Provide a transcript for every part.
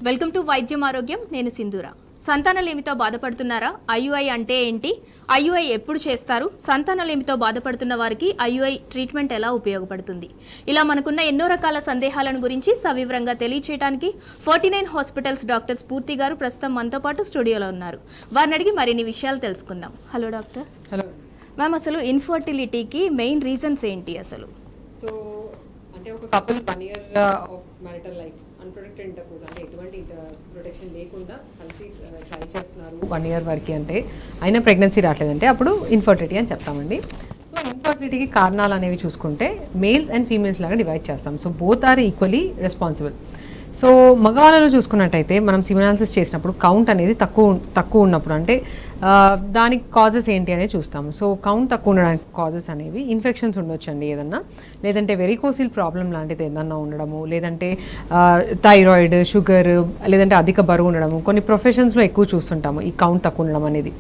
Welcome to వైద్యం ఆరోగ్యం. నేను సింధూర. సంతానలేమితో బాధపడుతున్నారా? ఐయుఐ అంటే ఏంటి? ఐయుఐ ఎప్పుడు చేస్తారు? సంతానలేమితో బాధపడుతున్న వారికి ఐయుఐ ట్రీట్మెంట్ ఎలా ఉపయోగపడుతుంది? ఇలా మనకున్న ఎన్నో రకాల సందేహాలను గురించి సవివరంగా తెలియచేయడానికి 49 హాస్పిటల్స్ డాక్టర్ స్ఫూర్తి గారు ప్రస్తుతం మనతో పాటు స్టూడియోలో ఉన్నారు. వారిని అడిగి మరిన్ని విషయాలు తెలుసుకుందాం. Hello doctor. హలో మ్యామ్, అసలు ఇన్ఫర్టిలిటీకి మెయిన్ రీజన్స్ ఏంటి అసలు? సో అంటే ఒక couple 1 year of marital life unprotected intercourse అంటే ఎటువంటి ప్రొటెక్షన్ లేకుండా కలిసి ట్రై చేస్తున్నారు 1 year వరకు అంటే అయినా ప్రెగ్నెన్సీ రావట్లేదంటే అప్పుడు ఇన్ఫర్టిలిటీ అని చెప్తామండి. సో ఇన్ఫర్టిలిటీకి కారణాలు అనేవి చూసుకుంటే మేల్స్ అండ్ ఫీమేల్స్ లాగా డివైడ్ చేస్తాం. So both are equally responsible. So మగవాళ్ళలో చూసుకున్నట్టయితే మనం సిమెనాలిసిస్ చేసినప్పుడు కౌంట్ అనేది తక్కువ ఉన్నప్పుడు అంటే దానికి కాజెస్ ఏంటి అనేది చూస్తాము. సో కౌంట్ తక్కువ ఉండడానికి కాజెస్ అనేవి ఇన్ఫెక్షన్స్ ఉండొచ్చండి ఏదన్నా, లేదంటే వెరికోసిల్ ప్రాబ్లం లాంటిది ఏదన్నా ఉండడము, లేదంటే థైరాయిడ్, షుగర్, లేదంటే అధిక బరువు ఉండడము. కొన్ని ప్రొఫెషన్స్లో ఎక్కువ చూస్తుంటాము ఈ కౌంట్ తక్కువ ఉండడం అనేది.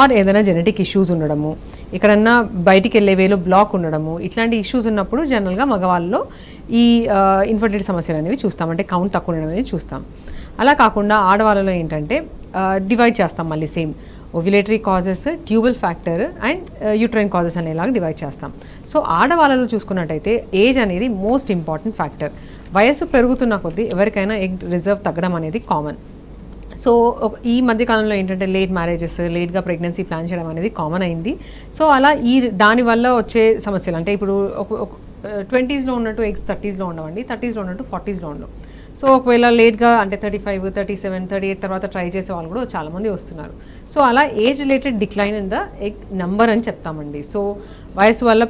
ఆర్ ఏదైనా జెనెటిక్ ఇష్యూస్ ఉండడము, ఎక్కడన్నా బయటికి వెళ్ళే వేలో బ్లాక్ ఉండడము, ఇట్లాంటి ఇష్యూస్ ఉన్నప్పుడు జనరల్గా మగవాళ్ళలో ఈ ఇన్ఫర్టిలిటీ సమస్యలు అనేవి చూస్తాం, అంటే కౌంట్ తక్కువ ఉండడం అనేది చూస్తాం. అలా కాకుండా ఆడవాళ్ళలో ఏంటంటే డివైడ్ చేస్తాం మళ్ళీ same ovulatory causes, tubal factor and uterine causes అనేలాగా డివైడ్ చేస్తాం. సో ఆడవాళ్ళలో చూసుకున్నట్టయితే ఏజ్ అనేది మోస్ట్ ఇంపార్టెంట్ ఫ్యాక్టర్. వయస్సు పెరుగుతున్న కొద్దీ ఎవరికైనా ఎగ్ రిజర్వ్ తగ్గడం అనేది కామన్. సో ఈ మధ్యకాలంలో ఏంటంటే లేట్ మ్యారేజెస్, లేట్గా ప్రెగ్నెన్సీ ప్లాన్ చేయడం అనేది కామన్ అయింది. సో అలా దానివల్ల వచ్చే సమస్యలు అంటే ఇప్పుడు 20sలో ఉన్నట్టు ఎగ్స్ 30sలో ఉండవండి, 30sలో ఉన్నట్టు 40sలో ఉండవు. సో ఒకవేళ లేట్గా అంటే 35, 37, 38 తర్వాత ట్రై చేసే వాళ్ళు కూడా చాలామంది వస్తున్నారు. సో అలా age related decline in the egg number అని చెప్తామండి. సో వయసు వల్ల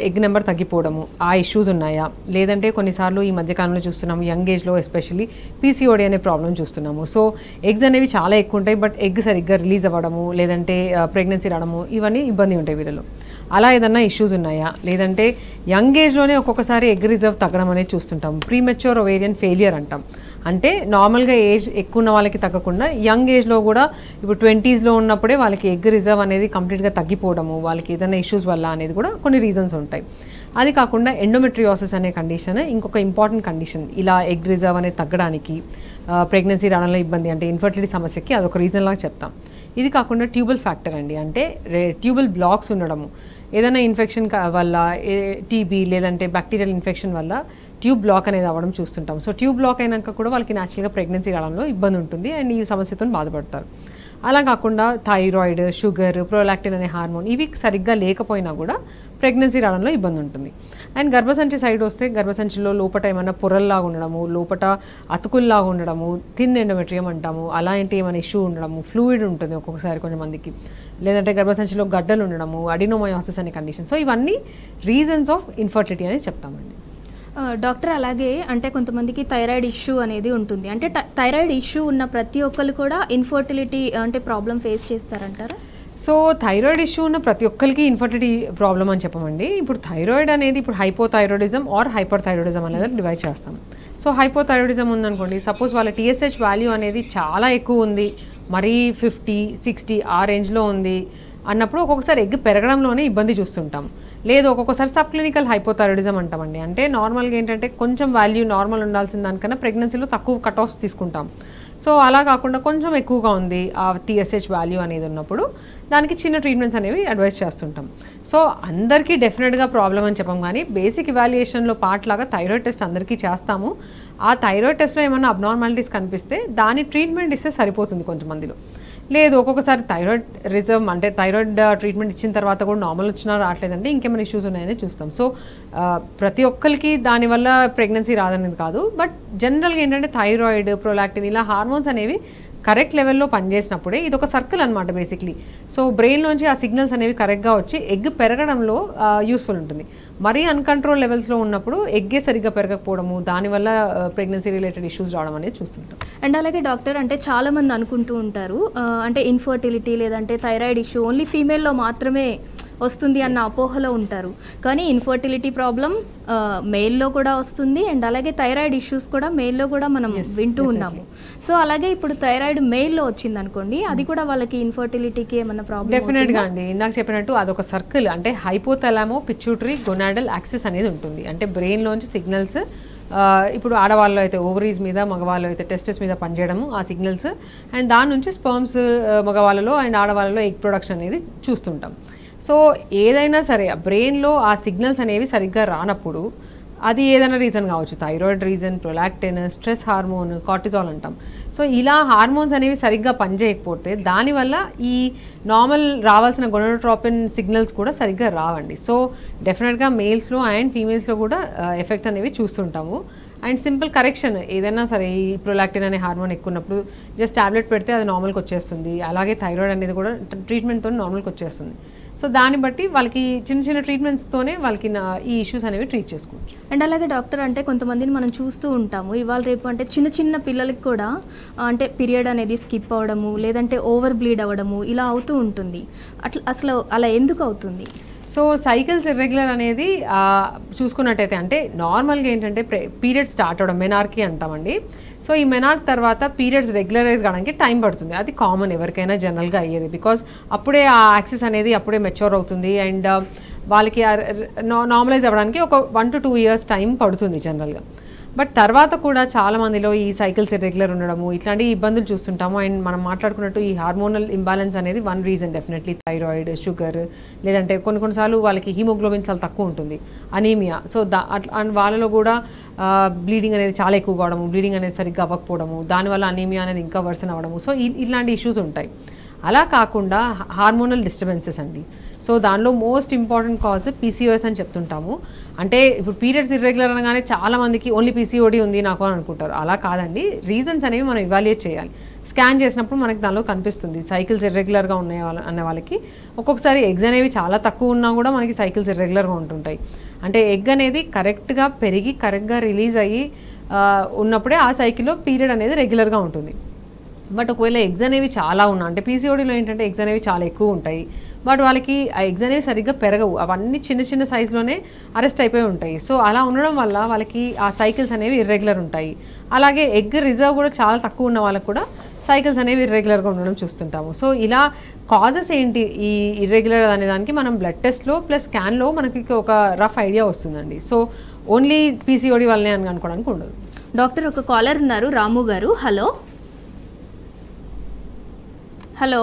ఎగ్ నెంబర్ తగ్గిపోవడము, ఆ ఇష్యూస్ ఉన్నాయా? లేదంటే కొన్నిసార్లు ఈ మధ్యకాలంలో చూస్తున్నాము యంగ్ ఏజ్లో ఎస్పెషల్లీ పీసీఓడి అనే ప్రాబ్లం చూస్తున్నాము. సో ఎగ్స్ అనేవి చాలా ఎక్కువ ఉంటాయి, బట్ ఎగ్ సరిగ్గా రిలీజ్ అవ్వడము, లేదంటే ప్రెగ్నెన్సీ రావడము, ఇవన్నీ ఇబ్బంది ఉంటాయి వీళ్ళలో. అలా ఏదన్నా ఇష్యూస్ ఉన్నాయా? లేదంటే యంగ్ ఏజ్లోనే ఒక్కొక్కసారి ఎగ్ రిజర్వ్ తగ్గడం అనేది చూస్తుంటాం. ప్రీమెచ్యూర్ ఓవేరియన్ ఫెయిలియర్ అంటాం. అంటే నార్మల్గా ఏజ్ ఎక్కువ ఉన్న వాళ్ళకి తగ్గకుండా యంగ్ ఏజ్లో కూడా ఇప్పుడు 20sలో ఉన్నప్పుడే వాళ్ళకి ఎగ్ రిజర్వ్ అనేది కంప్లీట్గా తగ్గిపోవడము, వాళ్ళకి ఏదైనా ఇష్యూస్ వల్ల అనేది కూడా కొన్ని రీజన్స్ ఉంటాయి. అది కాకుండా ఎండోమెట్రియోసిస్ అనే కండిషన్ ఇంకొక ఇంపార్టెంట్ కండిషన్. ఇలా ఎగ్ రిజర్వ్ అనేది తగ్గడానికి, ప్రెగ్నెన్సీ రావడంలో ఇబ్బంది అంటే ఇన్ఫర్టిలిటీ సమస్యకి అదొక రీజన్ లాగా చెప్తాం. ఇది కాకుండా ట్యూబల్ ఫ్యాక్టర్ అండి, అంటే ట్యూబల్ బ్లాక్స్ ఉండడము, ఏదైనా ఇన్ఫెక్షన్ వల్ల టీబీ లేదంటే బ్యాక్టీరియల్ ఇన్ఫెక్షన్ వల్ల ట్యూబ్ బ్లాక్ అనేది అవ్వడం చూస్తుంటాం. సో ట్యూబ్ బ్లాక్ అయినాక కూడా వాళ్ళకి న్యాచురల్గా ప్రెగ్నెన్సీ రావడంలో ఇబ్బంది ఉంటుంది అండ్ ఈ సమస్యతో బాధపడతారు. అలా కాకుండా థైరాయిడ్, షుగర్, ప్రొలాక్టిన్ అనే హార్మోన్ ఇవి సరిగ్గా లేకపోయినా కూడా ప్రెగ్నెన్సీ రావడంలో ఇబ్బంది ఉంటుంది. అండ్ గర్భసంచి సైడ్ వస్తే గర్భసంచిలో లోపట ఏమైనా పొరల్లాగా ఉండడము, లోపట అతుకుల్లాగా ఉండడము, థిన్ ఎండోమెట్రియం అంటాము, అలాంటి ఏమైనా ఇష్యూ ఉండడము, ఫ్లూయిడ్ ఉంటుంది ఒక్కొక్కసారి కొంతమందికి, లేదంటే గర్భసంచిలో గడ్డలు ఉండడము, అడినోమయోసిస్ అనే కండిషన్. సో ఇవన్నీ రీజన్స్ ఆఫ్ ఇన్ఫర్టిలిటీ అని చెప్తామండి. డాక్టర్, అలాగే అంటే కొంతమందికి థైరాయిడ్ ఇష్యూ అనేది ఉంటుంది. అంటే థైరాయిడ్ ఇష్యూ ఉన్న ప్రతి ఒక్కరు కూడా ఇన్ఫర్టిలిటీ అంటే ప్రాబ్లం ఫేస్ చేస్తారంటారా? సో థైరాయిడ్ ఇష్యూ ఉన్న ప్రతి ఒక్కరికి ఇన్ఫర్టిలిటీ ప్రాబ్లం అని చెప్పమండి. ఇప్పుడు థైరాయిడ్ అనేది ఇప్పుడు హైపోథైరాయిడిజం ఆర్ హైపర్ థైరాయిడిజం అనేది డివైడ్ చేస్తాం. సో హైపోథైరాయిడిజం ఉందనుకోండి, సపోజ్ వాళ్ళ TSH వాల్యూ అనేది చాలా ఎక్కువ ఉంది, మరీ 50, 60 ఆ రేంజ్లో ఉంది అన్నప్పుడు ఒక్కొక్కసారి ఎగ్ పెరగడంలోనే ఇబ్బంది చూస్తుంటాం. లేదు ఒక్కొక్కసారి సబ్ క్లినికల్ హైపోథైరాయిడిజం అంటామండి. అంటే నార్మల్గా ఏంటంటే కొంచెం వాల్యూ నార్మల్ ఉండాల్సిన దానికన్నా ప్రెగ్నెన్సీలో తక్కువ కట్ ఆఫ్స్ తీసుకుంటాం. సో అలా కాకుండా కొంచెం ఎక్కువగా ఉంది ఆ TSH వాల్యూ అనేది ఉన్నప్పుడు దానికి చిన్న ట్రీట్మెంట్స్ అనేవి అడ్వైస్ చేస్తుంటాం. సో అందరికీ డెఫినెట్గా ప్రాబ్లం అని చెప్పం, కానీ బేసిక్ ఇవాల్యుయేషన్లో పార్ట్ లాగా థైరాయిడ్ టెస్ట్ అందరికీ చేస్తాము. ఆ థైరాయిడ్ టెస్ట్లో ఏమైనా అబ్నార్మాలిటీస్ కనిపిస్తే దాని ట్రీట్మెంట్ ఇస్తే సరిపోతుంది కొంతమందిలో. లేదు ఒక్కొక్కసారి థైరాయిడ్ రిజర్వ్ అంటే థైరాయిడ్ ట్రీట్మెంట్ ఇచ్చిన తర్వాత కూడా నార్మల్ వచ్చినా రావట్లేదంటే ఇంకేమైనా ఇష్యూస్ ఉన్నాయని చూస్తాం. సో ప్రతి ఒక్కరికి దానివల్ల ప్రెగ్నెన్సీ రాదనేది కాదు, బట్ జనరల్గా ఏంటంటే థైరాయిడ్, ప్రొలాక్టిన్ ఇలా హార్మోన్స్ అనేవి కరెక్ట్ లెవెల్లో పనిచేసినప్పుడే ఇది ఒక సర్కిల్ అనమాట బేసిక్లీ. సో బ్రెయిన్లోంచి ఆ సిగ్నల్స్ అనేవి కరెక్ట్గా వచ్చి ఎగ్ పెరగడంలో యూస్ఫుల్ ఉంటుంది. మరీ అన్కంట్రోల్ లెవెల్స్లో ఉన్నప్పుడు ఎగ్గే సరిగ్గా పెరగకపోవడము, దానివల్ల ప్రెగ్నెన్సీ రిలేటెడ్ ఇష్యూస్ రావడం అనేది చూస్తుంటాం. అండ్ అలాగే డాక్టర్, అంటే చాలామంది అనుకుంటూ ఉంటారు అంటే ఇన్ఫర్టిలిటీ లేదంటే థైరాయిడ్ ఇష్యూ ఓన్లీ ఫీమేల్లో మాత్రమే వస్తుంది అన్న అపోహలో ఉంటారు. కానీ ఇన్ఫర్టిలిటీ ప్రాబ్లం మేల్లో కూడా వస్తుంది అండ్ అలాగే థైరాయిడ్ ఇష్యూస్ కూడా మేల్లో కూడా మనం వింటూ ఉన్నాము. సో అలాగే ఇప్పుడు థైరాయిడ్ మేల్లో వచ్చింది అనుకోండి, అది కూడా వాళ్ళకి ఇన్ఫర్టిలిటీకి ఏమన్నా ప్రాబ్లం? డెఫినెట్గా అండి, ఇందాక చెప్పినట్టు అదొక సర్కిల్. అంటే హైపోథాలమో పిట్యూటరీ గొనాడల్ యాక్సిస్ అనేది ఉంటుంది. అంటే బ్రెయిన్లోంచి సిగ్నల్స్ ఇప్పుడు ఆడవాళ్ళు అయితే ఓవరీస్ మీద, మగవాళ్ళు అయితే టెస్టెస్ మీద పనిచేయడము ఆ సిగ్నల్స్, అండ్ దాని నుంచి స్పర్మ్స్ మగవాళ్ళలో అండ్ ఆడవాళ్ళలో ఎగ్ ప్రొడక్షన్ అనేది చూస్తుంటాం. సో ఏదైనా సరే బ్రెయిన్లో ఆ సిగ్నల్స్ అనేవి సరిగ్గా రానప్పుడు అది ఏదైనా రీజన్ కావచ్చు, thyroid reason, prolactin, stress hormone, cortisol అంటాం. సో ఇలా హార్మోన్స్ అనేవి సరిగ్గా పనిచేయకపోతే దానివల్ల ఈ నార్మల్ రావాల్సిన గొనాడోట్రోపిన్ సిగ్నల్స్ కూడా సరిగ్గా రావండి. సో డెఫినెట్గా మేల్స్లో అండ్ ఫీమేల్స్లో కూడా ఎఫెక్ట్ అనేవి చూస్తుంటాము. అండ్ సింపుల్ కరెక్షన్ ఏదైనా సరే, ఈ ప్రొలాక్టిన్ అనే హార్మోన్ ఎక్కువ ఉన్నప్పుడు జస్ట్ టాబ్లెట్ పెడితే అది నార్మల్కి వచ్చేస్తుంది. అలాగే థైరాయిడ్ అనేది కూడా ట్రీట్మెంట్తో నార్మల్కి వచ్చేస్తుంది. సో దాన్ని బట్టి వాళ్ళకి చిన్న చిన్న ట్రీట్మెంట్స్తోనే వాళ్ళకి ఈ ఇష్యూస్ అనేవి ట్రీట్ చేసుకోవచ్చు. అండ్ అలాగే డాక్టర్ అంటే కొంతమందిని మనం చూస్తూ ఉంటాము ఇవాళ రేపు అంటే చిన్న చిన్న పిల్లలకి కూడా అంటే పీరియడ్ అనేది స్కిప్ అవ్వడము, లేదంటే ఓవర్ బ్లీడ్ అవ్వడము ఇలా అవుతూ ఉంటుంది. అసలు అలా ఎందుకు అవుతుంది? సో సైకిల్స్ ఇర్రెగ్యులర్ అనేది చూసుకున్నట్టయితే అంటే నార్మల్గా ఏంటంటే పీరియడ్ స్టార్ట్ అవ్వడం మెనార్కీ అంటామండి. సో ఈ మెనార్క్ తర్వాత పీరియడ్స్ రెగ్యులరైజ్ కావడానికి టైం పడుతుంది. అది కామన్ ఎవరికైనా జనరల్గా అయ్యేది, బికాజ్ అప్పుడే ఆ యాక్సెస్ అనేది అప్పుడే మెచ్యూర్ అవుతుంది అండ్ వాళ్ళకి నార్మలైజ్ అవ్వడానికి ఒక 1 to 2 years టైం పడుతుంది జనరల్గా. బట్ తర్వాత కూడా చాలా మందిలో ఈ సైకిల్స్ ఇర్రెగ్యులర్ ఉండడము ఇట్లాంటి ఇబ్బందులు చూస్తుంటాము. అండ్ మనం మాట్లాడుకున్నట్టు ఈ హార్మోనల్ ఇంబ్యాలెన్స్ అనేది one reason definitely. Thyroid, sugar, లేదంటే కొన్నిసార్లు వాళ్ళకి హీమోగ్లోబిన్ చాలా తక్కువ ఉంటుంది, అనీమియా. సో వాళ్ళలో కూడా బ్లీడింగ్ అనేది చాలా ఎక్కువ కావడము, బ్లీడింగ్ అనేది సరిగ్గా అవ్వకపోవడము, దానివల్ల అనీమియా అనేది ఇంకా వర్సన్ అవ్వడము. సో ఇట్లాంటి ఇష్యూస్ ఉంటాయి. అలా కాకుండా హార్మోనల్ డిస్టర్బెన్సెస్ అండి. సో దానిలో మోస్ట్ ఇంపార్టెంట్ కాజ్ పీసీఓఎస్ అని చెప్తుంటాము. అంటే ఇప్పుడు పీరియడ్స్ ఇర్రెగ్యులర్ అనగానే చాలా మందికి ఓన్లీ పీసీఓడి ఉంది నాకు అని అనుకుంటారు. అలా కాదండి, రీజన్స్ అనేవి మనం ఇవాల్యుయేట్ చేయాలి. స్కాన్ చేసినప్పుడు మనకి దానిలో కనిపిస్తుంది సైకిల్స్ ఇర్రెగ్యులర్గా ఉన్నాయి అనే వాళ్ళకి. ఒక్కొక్కసారి ఎగ్స్ అనేవి చాలా తక్కువ ఉన్నా కూడా మనకి సైకిల్స్ ఇర్రెగ్యులర్గా ఉంటుంటాయి. అంటే ఎగ్ అనేది కరెక్ట్గా పెరిగి కరెక్ట్గా రిలీజ్ అయ్యి ఉన్నప్పుడే ఆ సైకిల్లో పీరియడ్ అనేది రెగ్యులర్గా ఉంటుంది. బట్ ఒకవేళ ఎగ్స్ అనేవి చాలా ఉన్నా, అంటే పీసీఓడీలో ఏంటంటే ఎగ్స్ అనేవి చాలా ఎక్కువ ఉంటాయి, బట్ వాళ్ళకి ఆ ఎగ్స్ అనేవి సరిగ్గా పెరగవు, అవన్నీ చిన్న చిన్న సైజులోనే అరెస్ట్ అయిపోయి ఉంటాయి. సో అలా ఉండడం వల్ల వాళ్ళకి ఆ సైకిల్స్ అనేవి ఇర్రెగ్యులర్ ఉంటాయి. అలాగే ఎగ్ రిజర్వ్ కూడా చాలా తక్కువ ఉన్న వాళ్ళకి కూడా సైకిల్స్ అనేవి ఇర్రెగ్యులర్గా ఉండడం చూస్తుంటాము. సో ఇలా కాజెస్ ఏంటి ఈ ఇర్రెగ్యులర్ అనే దానికి మనం బ్లడ్ టెస్ట్లో ప్లస్ స్కాన్లో మనకి ఒక రఫ్ ఐడియా వస్తుందండి. సో ఓన్లీ పీసీఓడి వల్లనే అని అనుకోవడానికి ఉండదు. డాక్టర్ ఒక కాలర్ ఉన్నారు, రాము గారు. హలో హలో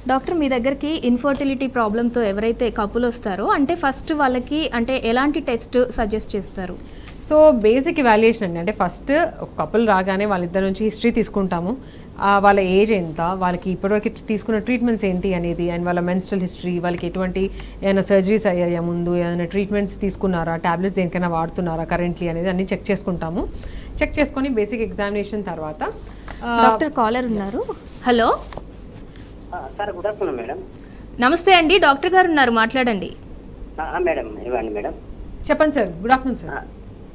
డాక్టర్, మీ దగ్గరికి ఇన్ఫర్టిలిటీ ప్రాబ్లంతో ఎవరైతే కపుల్ వస్తారో అంటే ఫస్ట్ వాళ్ళకి అంటే ఎలాంటి టెస్ట్ సజెస్ట్ చేస్తారు? సో బేసిక్ ఇవాల్యుయేషన్ అండి. అంటే ఫస్ట్ ఒక కపుల్ రాగానే వాళ్ళిద్దరి నుంచి హిస్టరీ తీసుకుంటాము. వాళ్ళ ఏజ్ ఎంత, వాళ్ళకి ఇప్పటివరకు తీసుకున్న ట్రీట్మెంట్స్ ఏంటి అనేది, అండ్ వాళ్ళ మెన్స్ట్రల్ హిస్టరీ, వాళ్ళకి ఎటువంటి ఏమైనా సర్జరీస్ అయ్యాయా ముందు, ఏదైనా ట్రీట్మెంట్స్ తీసుకున్నారా, టాబ్లెట్స్ దేనికైనా వాడుతున్నారా కరెంట్లీ అనేది అన్ని చెక్ చేసుకుంటాము. చెక్ చేసుకొని బేసిక్ ఎగ్జామినేషన్ తర్వాత డాక్టర్ కాలర్ ఉన్నారు. Hello sir, good afternoon madam. నమస్తే అండి, డాక్టర్ గారు ఉన్నారు, మాట్లాడండి. మేడం ఇవ్వండి మేడం. చెప్పండి సార్. Good afternoon sir.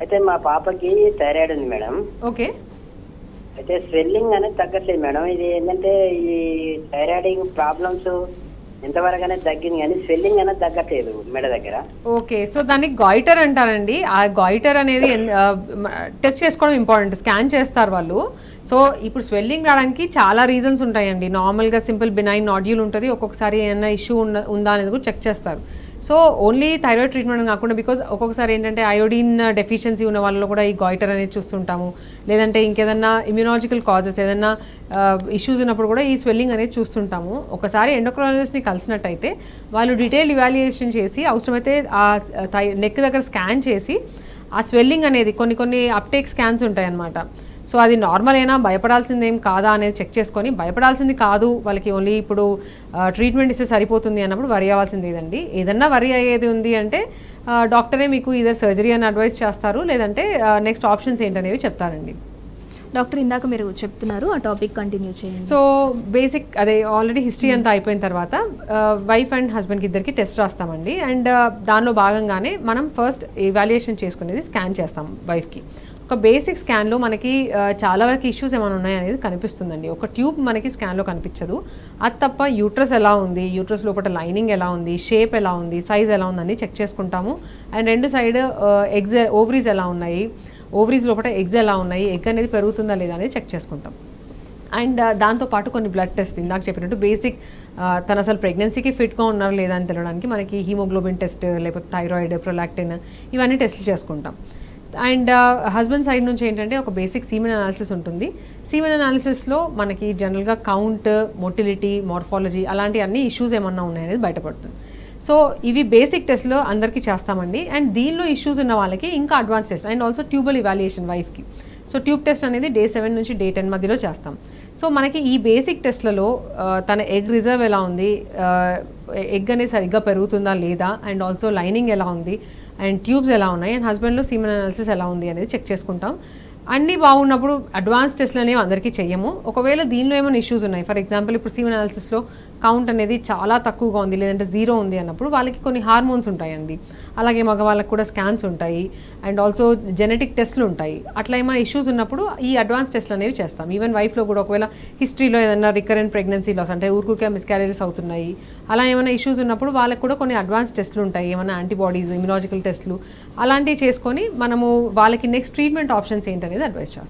అయితే మా పాపకి థైరాయిడ్ ఉంది మేడం. ఓకే. అయితే స్వెల్లింగ్ అనేది తగ్గట్లేదు మేడం. ఇది ఏంటంటే ఈ థైరాయిడ్ ప్రాబ్లమ్స్ ఎంతవరకు అనేది తగ్గింది కానీ స్వెల్లింగ్ అనేది తగ్గట్లేదు మెడ దగ్గర. ఓకే. సో దాన్ని గాయిటర్ అంటారండి. ఆ గాయిటర్ అనేది టెస్ట్ చేసుకోవడం ఇంపార్టెంట్. స్కాన్ చేస్తారు వాళ్ళు. సో ఇప్పుడు స్వెల్లింగ్ రావడానికి చాలా రీజన్స్ ఉంటాయండి. నార్మల్గా సింపుల్ బినైన్ నాడ్యూల్ ఉంటుంది, ఒక్కొక్కసారి ఏమైనా ఇష్యూ ఉందా అనేది కూడా చెక్ చేస్తారు. సో ఓన్లీ థైరాయిడ్ ట్రీట్మెంట్ కాకుండా, బికాజ్ ఒక్కొక్కసారి ఏంటంటే అయోడిన్ డెఫిషియన్సీ ఉన్న వాళ్ళలో కూడా ఈ గాయిటర్ అనేది చూస్తుంటాము, లేదంటే ఇంకేదన్నా ఇమ్యూనాలజికల్ కాజెస్ ఏదన్నా ఇష్యూస్ ఉన్నప్పుడు కూడా ఈ స్వెల్లింగ్ అనేది చూస్తుంటాము. ఒకసారి ఎండోక్రైనాలజిస్ట్ని కలిసినట్టయితే వాళ్ళు డీటెయిల్ ఇవాల్యుయేషన్ చేసి అవసరమైతే ఆ నెక్ దగ్గర స్కాన్ చేసి ఆ స్వెల్లింగ్ అనేది కొన్ని అప్టేక్ స్కాన్స్ ఉంటాయి అన్నమాట. సో అది నార్మల్ అయినా భయపడాల్సింది ఏం కాదా అనేది చెక్ చేసుకొని, భయపడాల్సింది కాదు వాళ్ళకి ఓన్లీ ఇప్పుడు ట్రీట్మెంట్ ఇస్తే సరిపోతుంది అన్నప్పుడు వరి అవ్వాల్సింది లేదండి. ఏదన్నా వరి అయ్యేది ఉంది అంటే డాక్టరే మీకు ఇదే సర్జరీ అని అడ్వైస్ చేస్తారు, లేదంటే నెక్స్ట్ ఆప్షన్స్ ఏంటనేవి చెప్తారండి. డాక్టర్ ఇందాక మీరు చెప్తున్నారు, ఆ టాపిక్ కంటిన్యూ చేయండి. సో బేసిక్ అదే ఆల్రెడీ హిస్టరీ అంతా అయిపోయిన తర్వాత వైఫ్ అండ్ హస్బెండ్కి ఇద్దరికి టెస్ట్ రాస్తామండి. అండ్ దానిలో భాగంగానే మనం ఫస్ట్ ఇవాల్యుయేషన్ చేసుకునేది స్కాన్ చేస్తాం వైఫ్కి. ఒక బేసిక్ స్కాన్లో మనకి చాలా వరకు ఇష్యూస్ ఏమైనా ఉన్నాయనేది కనిపిస్తుందండి. ఒక ట్యూబ్ మనకి స్కాన్లో కనిపించదు. అది తప్ప యూట్రస్ ఎలా ఉంది, యూట్రస్ లోపల లైనింగ్ ఎలా ఉంది, షేప్ ఎలా ఉంది, సైజ్ ఎలా ఉందని చెక్ చేసుకుంటాము. అండ్ రెండు సైడ్ ఓవరీస్ ఎలా ఉన్నాయి, ఓవరీస్ లోపల ఎగ్స్ ఎలా ఉన్నాయి, ఎగ్ అనేది పెరుగుతుందా లేదా అనేది చెక్ చేసుకుంటాం. అండ్ దాంతోపాటు కొన్ని బ్లడ్ టెస్ట్ ఇందాక చెప్పినట్టు బేసిక్ తను అసలు ప్రెగ్నెన్సీకి ఫిట్గా ఉన్నారా లేదా అని తెలియడానికి మనకి హీమోగ్లోబిన్ టెస్ట్ లేకపోతే థైరాయిడ్ ప్రొలాక్టిన్ ఇవన్నీ టెస్ట్లు చేసుకుంటాం. అండ్ హస్బెండ్ సైడ్ నుంచి ఏంటంటే ఒక బేసిక్ సీమెన్ అనాలిసిస్ ఉంటుంది. సీమెన్ అనాలిసిస్లో మనకి జనరల్గా కౌంట్, మొటిలిటీ, మార్ఫాలజీ అలాంటి అన్ని ఇష్యూస్ ఏమన్నా ఉన్నాయనేది బయటపడుతుంది. సో ఇవి బేసిక్ టెస్ట్లో అందరికీ చేస్తామండి. అండ్ దీనిలో ఇష్యూస్ ఉన్న వాళ్ళకి ఇంకా advance test and also tubal evaluation వైఫ్కి. సో ట్యూబ్ టెస్ట్ అనేది డే 7 నుంచి డే 10 మధ్యలో చేస్తాం. సో మనకి ఈ బేసిక్ టెస్ట్లలో తన ఎగ్ రిజర్వ్ ఎలా ఉంది, ఎగ్ అనేది సరిగ్గా పెరుగుతుందా లేదా, అండ్ ఆల్సో లైనింగ్ ఎలా ఉంది, అండ్ ట్యూబ్స్ ఎలా ఉన్నాయి, అండ్ హస్బెండ్లో సీమెన్ అనాలిసిస్ ఎలా ఉంది అనేది చెక్ చేసుకుంటాం. అన్నీ బాగున్నప్పుడు అడ్వాన్స్ టెస్ట్లు అనేవి అందరికీ చెయ్యము. ఒకవేళ దీనిలో ఏమైనా ఇష్యూస్ ఉన్నాయి, ఫర్ ఎగ్జాంపుల్ ఇప్పుడు సీమెన్ అనాలిసిస్లో కౌంట్ అనేది చాలా తక్కువగా ఉంది లేదంటే 0 ఉంది అన్నప్పుడు వాళ్ళకి కొన్ని హార్మోన్స్ ఉంటాయండి. అలాగే మగవాళ్ళకి కూడా స్కాన్స్ ఉంటాయి అండ్ ఆల్సో జెనెటిక్ టెస్ట్లు ఉంటాయి. అట్లా ఏమైనా ఇష్యూస్ ఉన్నప్పుడు ఈ అడ్వాన్స్ టెస్ట్లు అనేవి చేస్తాం. ఈవెన్ వైఫ్లో కూడా ఒకవేళ హిస్టరీలో ఏదైనా రికరెంట్ ప్రెగ్నెన్సీ లాస్ అంటే ఊరుకూరికే మిస్క్యారేజెస్ అవుతున్నాయి, అలా ఏమైనా ఇష్యూస్ ఉన్నప్పుడు వాళ్ళకి కూడా కొన్ని అడ్వాన్స్ టెస్ట్లు ఉంటాయి. ఏమైనా యాంటీబాడీస్, ఇమ్యునాలజికల్ టెస్ట్లు అలాంటివి చేసుకొని మనము వాళ్ళకి నెక్స్ట్ ట్రీట్మెంట్ ఆప్షన్స్ ఏంటనేది అడ్వైస్ చేస్తాం.